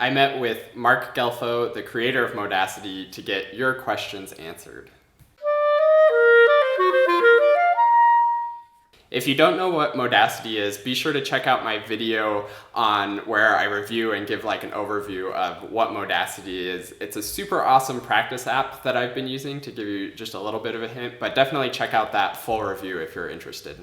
I met with Marc Gelfo, the creator of Modacity, to get your questions answered. If you don't know what Modacity is, be sure to check out my video on where I review and give like an overview of what Modacity is. It's a super awesome practice app that I've been using to give you just a little bit of a hint, but definitely check out that full review if you're interested.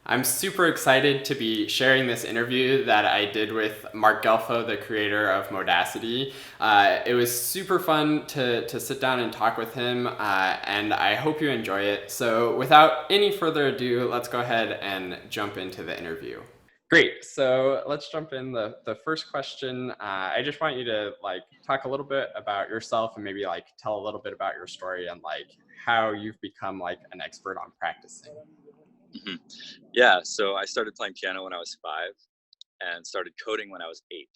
I'm super excited to be sharing this interview that I did with Marc Gelfo, the creator of Modacity. It was super fun to sit down and talk with him, and I hope you enjoy it. So without any further ado, let's go ahead and jump into the interview. Great, so let's jump in. The first question, I just want you to like talk a little bit about yourself and maybe like tell a little bit about your story and like how you've become like an expert on practicing. Mhm. Yeah, so I started playing piano when I was 5 and started coding when I was 8.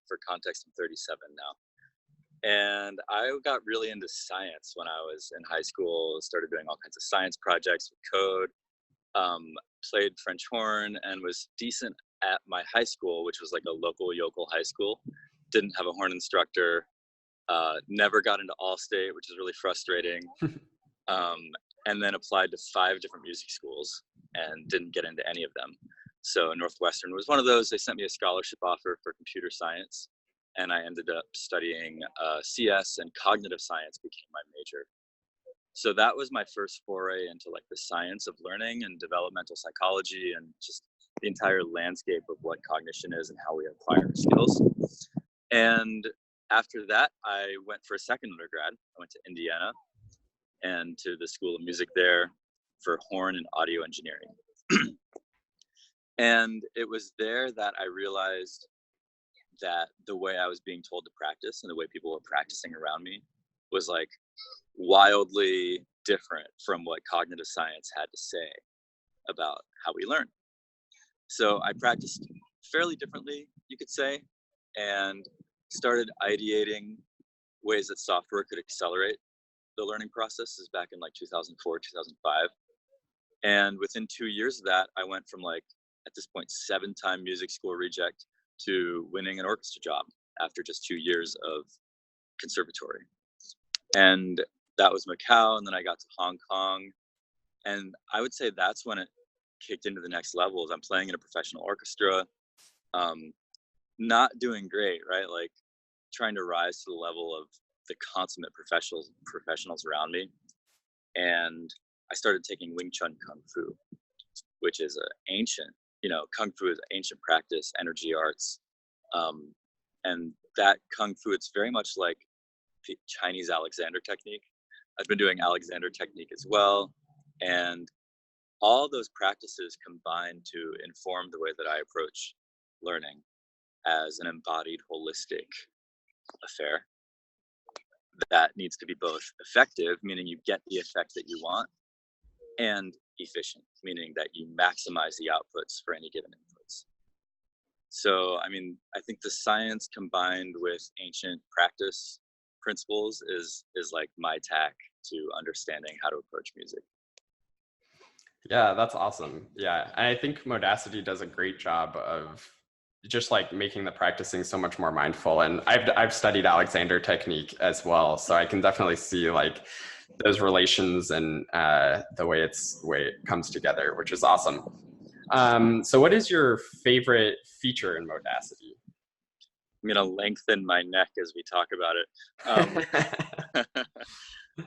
For context, I'm 37 now. And I got really into science when I was in high school, started doing all kinds of science projects with code, played French horn, and was decent at my high school, which was like a local yokel high school. Didn't have a horn instructor, never got into Allstate, which is really frustrating. um, and then applied to 5 different music schools and didn't get into any of them. So Northwestern was one of those. They sent me a scholarship offer for computer science, and I ended up studying CS, and cognitive science became my major. So that was my first foray into like the science of learning and developmental psychology and just the entire landscape of what cognition is and how we acquire skills. And after that, I went for a second undergrad. I went to Indiana and to the School of Music there for horn and audio engineering. And it was there that I realized that the way I was being told to practice and the way people were practicing around me was like wildly different from what cognitive science had to say about how we learn. So I practiced fairly differently, you could say, and started ideating ways that software could accelerate the learning process. Is back in like 2004, 2005. And within 2 years of that, I went from like, at this point, 7-time music school reject to winning an orchestra job after just 2 years of conservatory. And that was Macau. And then I got to Hong Kong. And I would say that's when it kicked into the next levels. I'm playing in a professional orchestra, not doing great, right? Like trying to rise to the level of the consummate professionals around me. And I started taking Wing Chun Kung Fu, which is an ancient, Kung Fu is ancient practice, energy arts. And that Kung Fu, it's very much like the Chinese Alexander technique. I've been doing Alexander technique as well. And all those practices combine to inform the way that I approach learning as an embodied, holistic affair that needs to be both effective, meaning you get the effect that you want, and efficient, meaning that you maximize the outputs for any given inputs. So, I mean, I think the science combined with ancient practice principles is like my tack to understanding how to approach music. Yeah, that's awesome. Yeah, and I think Modacity does a great job of just like making the practicing so much more mindful. And I've studied Alexander technique as well, so I can definitely see like those relations and the way it comes together, which is awesome. So, what is your favorite feature in Modacity? I'm gonna lengthen my neck as we talk about it.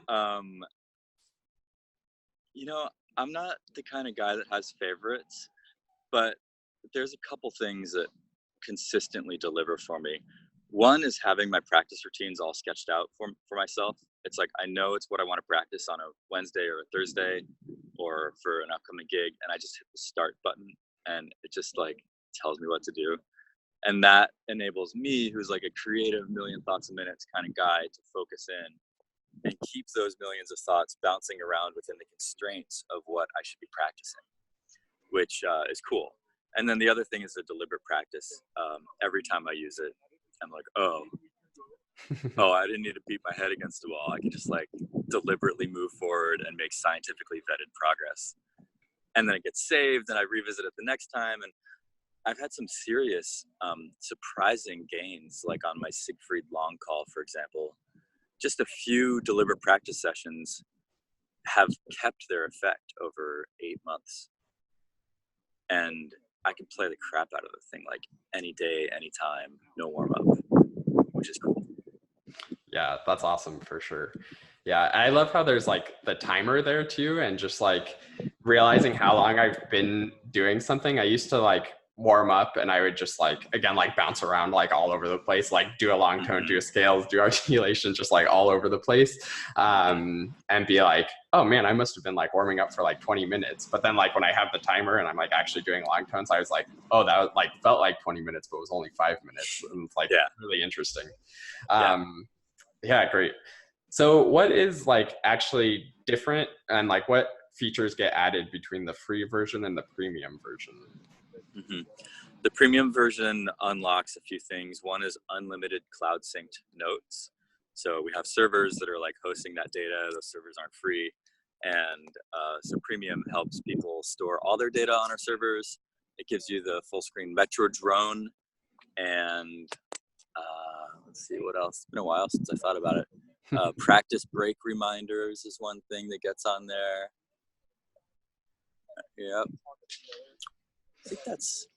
Um, I'm not the kind of guy that has favorites, but there's a couple things that consistently deliver for me. One is having my practice routines all sketched out for myself. It's like I know it's what I want to practice on a Wednesday or a Thursday or for an upcoming gig, and I just hit the start button and it just like tells me what to do. And that enables me, who's like a creative million thoughts a minute kind of guy, to focus in and keep those millions of thoughts bouncing around within the constraints of what I should be practicing, which is cool. And then the other thing is the deliberate practice. Every time I use it, I'm like, oh, I didn't need to beat my head against the wall. I can just like deliberately move forward and make scientifically vetted progress. And then it gets saved and I revisit it the next time. And I've had some serious, surprising gains, like on my Siegfried long call, for example. Just a few deliberate practice sessions have kept their effect over 8 months. And I can play the crap out of the thing like any day, anytime, no warm up, which is cool. Yeah, that's awesome for sure. Yeah, I love how there's like the timer there too, and just like realizing how long I've been doing something. I used to like warm up and I would just like, again, like bounce around like all over the place, like do a long tone, do a scales, do articulation, just like all over the place. And be like, oh man, I must have been like warming up for like 20 minutes. But then like when I have the timer and I'm like actually doing long tones, I was like, oh, that was like felt like 20 minutes, but it was only 5 minutes. And it's like really interesting. Yeah, great. So what is like actually different, and like what features get added between the free version and the premium version? The premium version unlocks a few things. One is unlimited cloud synced notes. So we have servers that are like hosting that data. Those servers aren't free. And so premium helps people store all their data on our servers. It gives you the full screen Metro drone. And let's see what else. It's been a while since I thought about it. Practice break reminders is one thing that gets on there. Yep. I think that's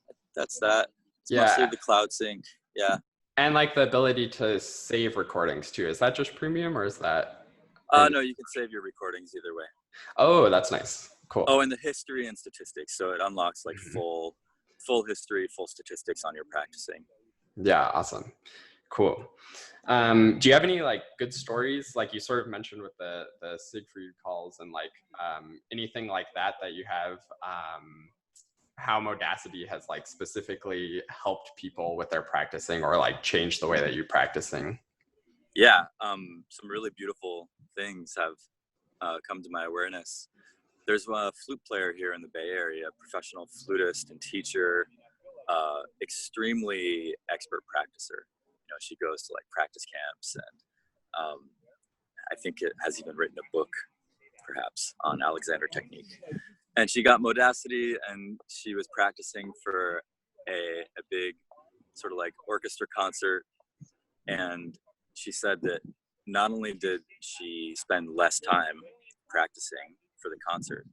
that. It's mostly the cloud sync. Yeah. And like the ability to save recordings too. Is that just premium, or is that? No, you can save your recordings either way. Oh, that's nice. Cool. Oh, and the history and statistics. So it unlocks like full history, full statistics on your practicing. Yeah, awesome. Cool. Do you have any like good stories, like you sort of mentioned with the Siegfried calls, and like anything like that you have, how Modacity has like specifically helped people with their practicing, or like changed the way that you're practicing? Yeah, some really beautiful things have come to my awareness. There's a flute player here in the Bay Area, professional flutist and teacher, extremely expert practicer. You know, she goes to like practice camps, and I think it has even written a book, perhaps, on Alexander technique. And she got Modacity, and she was practicing for a big sort of like orchestra concert. And she said that not only did she spend less time practicing for the concert,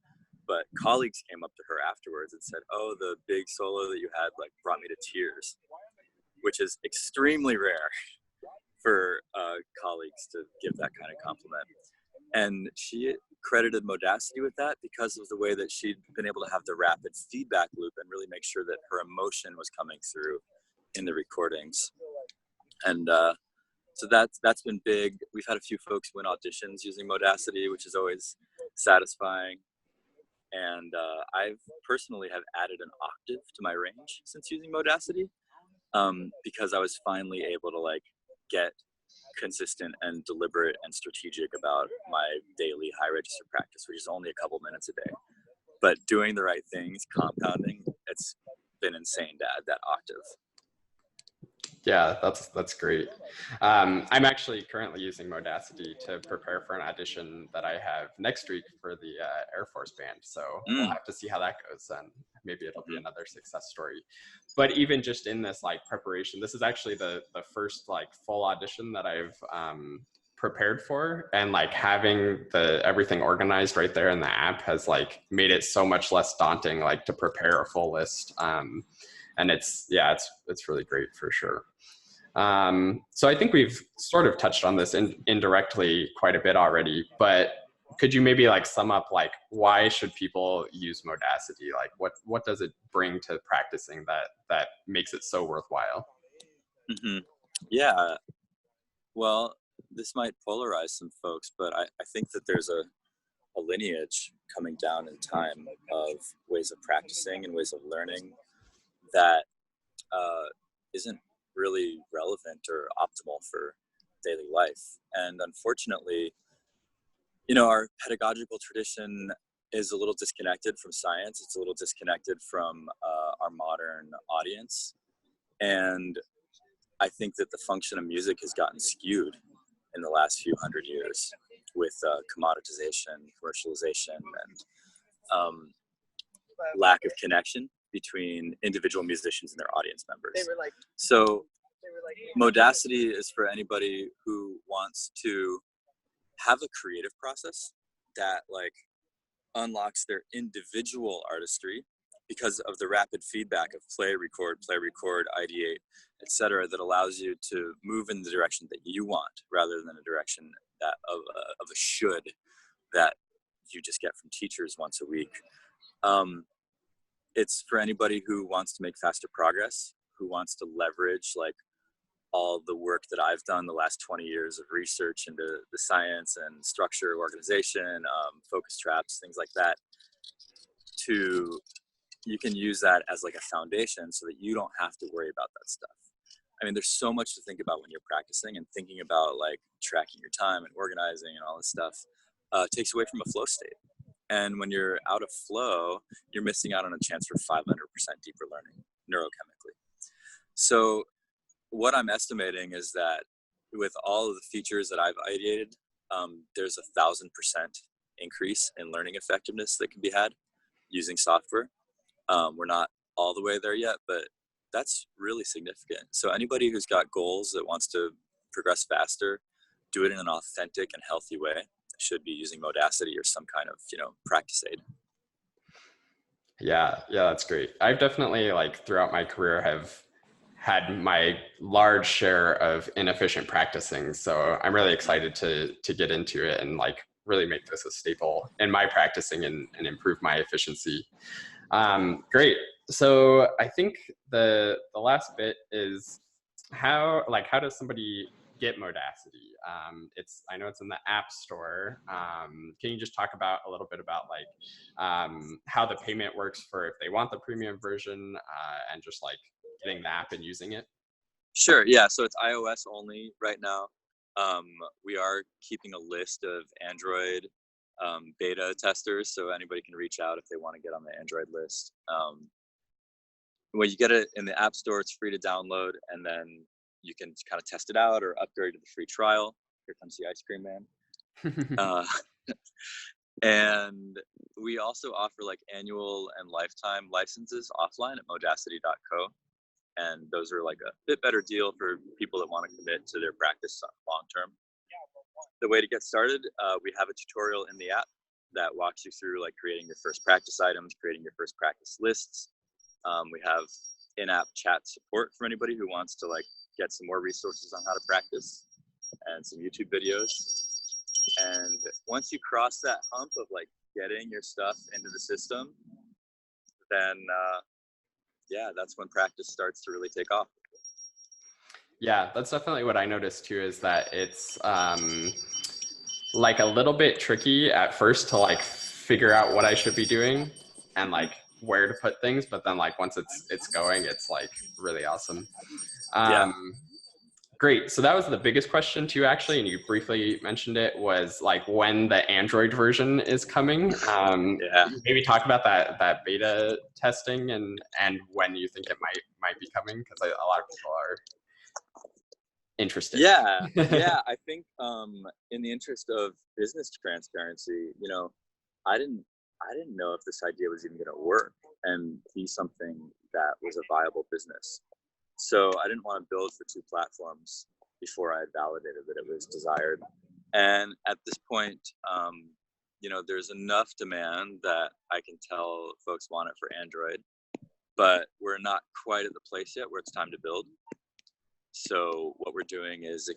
but colleagues came up to her afterwards and said, oh, the big solo that you had like brought me to tears, which is extremely rare for colleagues to give that kind of compliment. And she credited Modacity with that because of the way that she'd been able to have the rapid feedback loop and really make sure that her emotion was coming through in the recordings. And so that's been big. We've had a few folks win auditions using Modacity, which is always satisfying. And I've personally have added an octave to my range since using Modacity, because I was finally able to like get consistent and deliberate and strategic about my daily high register practice, which is only a couple minutes a day. But doing the right things, compounding, it's been insane to add that octave. Yeah, that's great. I'm actually currently using Modacity to prepare for an audition that I have next week for the Air Force Band. So we'll have to see how that goes, and maybe it'll be another success story. But even just in this like preparation, this is actually the first like full audition that I've prepared for, and like having everything organized right there in the app has like made it so much less daunting, like to prepare a full list. And it's really great for sure. So I think we've sort of touched on this indirectly quite a bit already, but could you maybe like sum up like why should people use Modacity? Like what does it bring to practicing that makes it so worthwhile? Yeah, well, this might polarize some folks, but I think that there's a lineage coming down in time of ways of practicing and ways of learning that isn't really relevant or optimal for daily life. And unfortunately, you know, our pedagogical tradition is a little disconnected from science. It's a little disconnected from our modern audience. And I think that the function of music has gotten skewed in the last few hundred years with commoditization, commercialization, and lack of connection between individual musicians and their audience members. So Modacity is for anybody who wants to have a creative process that like unlocks their individual artistry because of the rapid feedback of play, record, ideate, etc., that allows you to move in the direction that you want rather than a direction that of a should that you just get from teachers once a week. It's for anybody who wants to make faster progress, who wants to leverage like all the work that I've done the last 20 years of research into the science and structure, organization, focus traps, things like that, you can use that as like a foundation so that you don't have to worry about that stuff. I mean, there's so much to think about when you're practicing, and thinking about like tracking your time and organizing and all this stuff takes away from a flow state. And when you're out of flow, you're missing out on a chance for 500% deeper learning neurochemically. So what I'm estimating is that with all of the features that I've ideated, there's 1,000% increase in learning effectiveness that can be had using software. We're not all the way there yet, but that's really significant. So anybody who's got goals that wants to progress faster, do it in an authentic and healthy way, should be using Modacity or some kind of, practice aid. Yeah, that's great. I've definitely like throughout my career have had my large share of inefficient practicing. So I'm really excited to get into it and like really make this a staple in my practicing and improve my efficiency. Great. So I think the last bit is how does somebody get Modacity? I know it's in the App Store. Can you just talk about a little bit about how the payment works for if they want the premium version and just like getting the app and using it? Sure. Yeah. So it's iOS only right now. We are keeping a list of Android beta testers, so anybody can reach out if they want to get on the Android list. When you get it in the App Store, it's free to download, and then you can kind of test it out or upgrade to the free trial. Here comes the ice cream man. And we also offer like annual and lifetime licenses offline at modacity.co. And those are like a bit better deal for people that want to commit to their practice long term. The way to get started, we have a tutorial in the app that walks you through like creating your first practice items, creating your first practice lists. We have in-app chat support for anybody who wants to like get some more resources on how to practice, and some YouTube videos. And once you cross that hump of like getting your stuff into the system, then that's when practice starts to really take off. Yeah, that's definitely what I noticed too, is that it's like a little bit tricky at first to like figure out what I should be doing and like where to put things, but then like once it's going, it's like really awesome. Great. So that was the biggest question too, actually, and you briefly mentioned it, was like when the Android version is coming. Maybe talk about that beta testing and when you think it might be coming, because a lot of people are interested. Yeah. I think in the interest of business transparency, I didn't know if this idea was even going to work and be something that was a viable business. So I didn't want to build for two platforms before I had validated that it was desired. And at this point, there's enough demand that I can tell folks want it for Android, but we're not quite at the place yet where it's time to build. So what we're doing is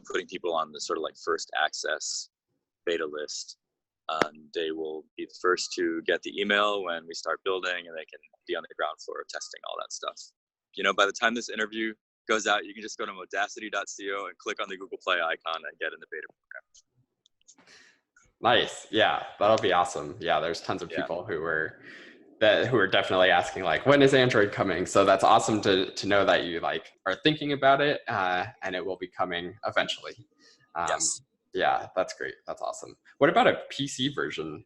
putting people on the sort of like first access beta list. They will be the first to get the email when we start building, and they can be on the ground floor testing all that stuff. By the time this interview goes out, you can just go to modacity.co and click on the Google Play icon and get in the beta program. Nice. Yeah, that'll be awesome. Yeah, there's tons of people who are definitely asking like, when is Android coming? So that's awesome to know that you like are thinking about it, and it will be coming eventually. Yes. Yeah, that's great. That's awesome. What about a PC version?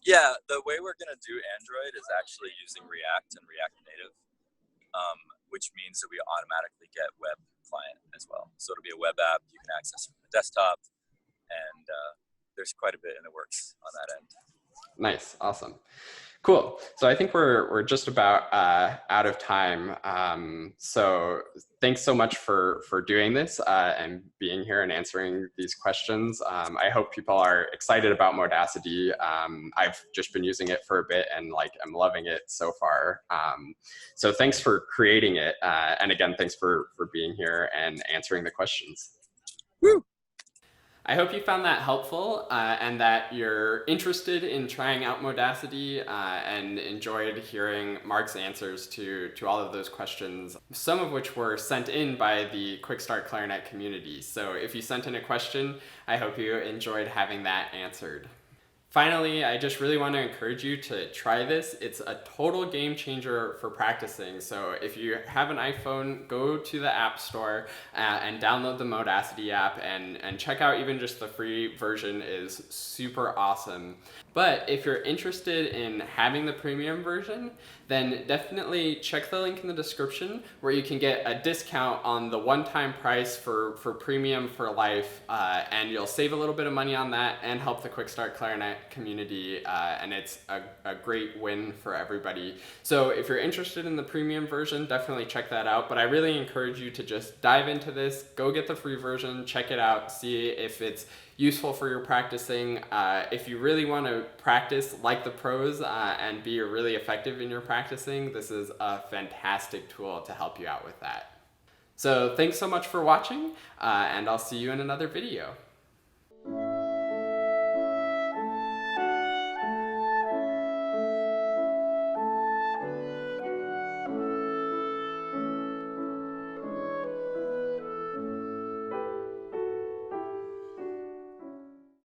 Yeah, the way we're going to do Android is actually using React and React Native, which means that we automatically get web client as well. So it'll be a web app you can access from the desktop, and there's quite a bit in the works on that end. Nice. Awesome. Cool. So I think we're just about out of time. So thanks so much for doing this and being here and answering these questions. I hope people are excited about Modacity. I've just been using it for a bit and like I'm loving it so far. So thanks for creating it, and again, thanks for being here and answering the questions. Woo! I hope you found that helpful and that you're interested in trying out Modacity and enjoyed hearing Marc's answers to all of those questions, some of which were sent in by the Quick Start Clarinet community. So if you sent in a question, I hope you enjoyed having that answered. Finally, I just really want to encourage you to try this. It's a total game changer for practicing. So if you have an iPhone, go to the App Store and download the Modacity app and check out even just the free version is super awesome. But if you're interested in having the premium version, then definitely check the link in the description where you can get a discount on the one-time price for premium for life, and you'll save a little bit of money on that and help the Quick Start Clarinet community, and it's a great win for everybody. So if you're interested in the premium version, definitely check that out, but I really encourage you to just dive into this, go get the free version, check it out, see if it's useful for your practicing. If you really want to practice like the pros and be really effective in your practicing, this is a fantastic tool to help you out with that. So thanks so much for watching, and I'll see you in another video.